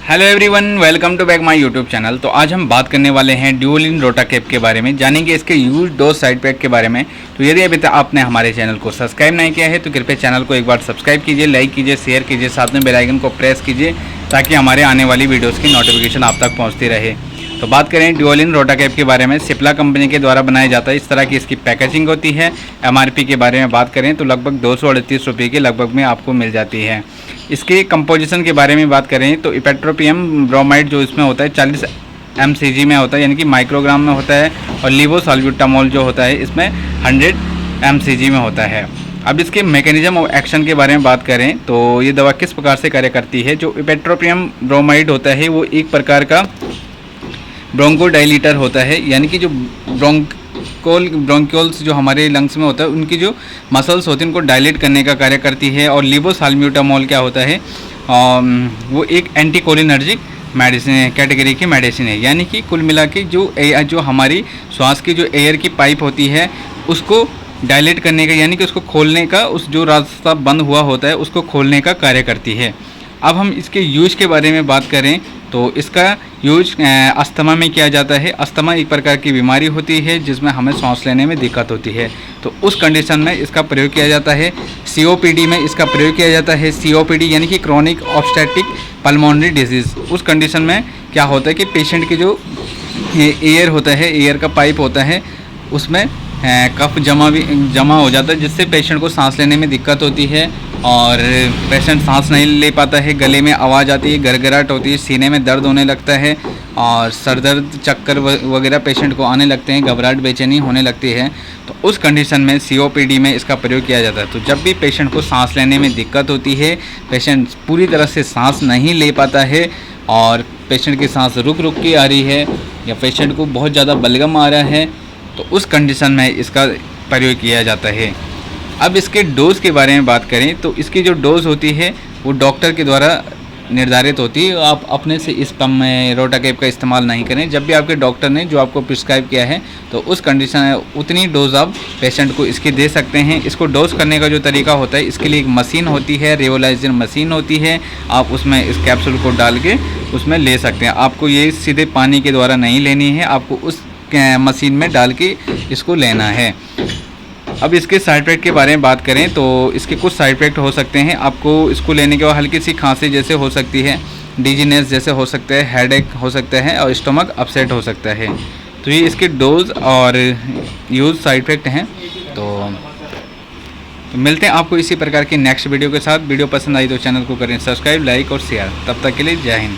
Hello everyone, welcome to back my YouTube channel. तो आज हम बात करने वाले हैं ड्यूलिन रोटाकेप के बारे में, जानेंगे इसके यूज डोज साइड पैक के बारे में। तो यदि अभी तक आपने हमारे चैनल को सब्सक्राइब नहीं किया है तो कृपया चैनल को एक बार सब्सक्राइब कीजिए, लाइक कीजिए, शेयर कीजिए, साथ में बेल आइकन को प्रेस कीजिए ताकि हमारे आने वाली वीडियोज़ की नोटिफिकेशन आप तक पहुँचती रहे। तो बात करें ड्यूलिन रोटाकेप के बारे में, सिप्ला कंपनी के द्वारा बनाया जाता है। इस तरह की इसकी पैकेजिंग होती है। एमआरपी के बारे में बात करें तो लगभग 238 रुपये के लगभग में आपको मिल जाती है। इसके कंपोजिशन के बारे में बात करें तो इपेट्रोपियम ब्रोमाइड जो इसमें होता है 40 mcg में होता है, यानी कि माइक्रोग्राम में होता है, और लीवोसाल्ब्यूटामोल जो होता है इसमें 100 mcg में होता है। अब इसके मैकेनिज्म ऑफ एक्शन के बारे में बात करें तो ये दवा किस प्रकार से कार्य करती है। जो इपेट्रोपियम ब्रोमाइड होता है वो एक प्रकार का ब्रोंकोडाइलेटर होता है, यानी कि जो ब्रोंक्यूल्स जो हमारे लंग्स में होता है उनकी जो मसल्स होती हैं उनको डायलेट करने का कार्य करती है। और लीवोसाल्ब्यूटामोल क्या होता है, वो एक एंटीकोलिनर्जिक मेडिसिन कैटेगरी की मेडिसिन है, यानी कि कुल मिला के जो हमारी श्वास की जो एयर की पाइप होती है उसको डायलेट करने का, यानी कि उसको खोलने का, उस जो रास्ता बंद हुआ होता है उसको खोलने का कार्य करती है। अब हम इसके यूज के बारे में बात करें तो इसका यूज अस्थमा में किया जाता है। अस्थमा एक प्रकार की बीमारी होती है जिसमें हमें सांस लेने में दिक्कत होती है, तो उस कंडीशन में इसका प्रयोग किया जाता है। सीओपीडी में इसका प्रयोग किया जाता है। सीओपीडी यानी कि क्रॉनिक ऑब्स्ट्रक्टिव पल्मोनरी डिजीज़, उस कंडीशन में क्या होता है कि पेशेंट की जो एयर होता है, एयर का पाइप होता है, उसमें कफ जमा हो जाता है, जिससे पेशेंट को सांस लेने में दिक्कत होती है और पेशेंट सांस नहीं ले पाता है, गले में आवाज़ आती है, गड़गड़ाहट होती है, सीने में दर्द होने लगता है और सर दर्द, चक्कर वगैरह पेशेंट को आने लगते हैं, घबराहट, बेचैनी होने लगती है। तो उस कंडीशन में सीओपीडी में इसका प्रयोग किया जाता है। तो जब भी पेशेंट को सांस लेने में दिक्कत होती है, पेशेंट पूरी तरह से सांस नहीं ले पाता है और पेशेंट की सांस रुक रुक के आ रही है या पेशेंट को बहुत ज़्यादा बलगम आ रहा है, तो उस कंडीशन में इसका प्रयोग किया जाता है। अब इसके डोज़ के बारे में बात करें तो इसकी जो डोज़ होती है वो डॉक्टर के द्वारा निर्धारित होती है। आप अपने से इस रोटाकेप का इस्तेमाल नहीं करें। जब भी आपके डॉक्टर ने जो आपको प्रिस्क्राइब किया है तो उस कंडीशन में उतनी डोज़ आप पेशेंट को इसकी दे सकते हैं। इसको डोज़ करने का जो तरीका होता है, इसके लिए एक मशीन होती है, रेवोलाइजर मशीन होती है। आप उसमें इस कैप्सूल को डाल के उसमें ले सकते हैं। आपको ये सीधे पानी के द्वारा नहीं लेनी है, आपको उस मशीन में डाल के इसको लेना है। अब इसके साइड इफेक्ट के बारे में बात करें तो इसके कुछ साइड इफेक्ट हो सकते हैं। आपको इसको लेने के बाद हल्की सी खांसी जैसे हो सकती है, डिजीनेस जैसे हो सकता है, हेडेक हो सकता है और स्टमक अपसेट हो सकता है। तो ये इसके डोज और यूज साइड इफेक्ट हैं। तो मिलते हैं आपको इसी प्रकार की नेक्स्ट वीडियो के साथ। वीडियो पसंद आई तो चैनल को करें सब्सक्राइब, लाइक और शेयर। तब तक के लिए जय हिंद।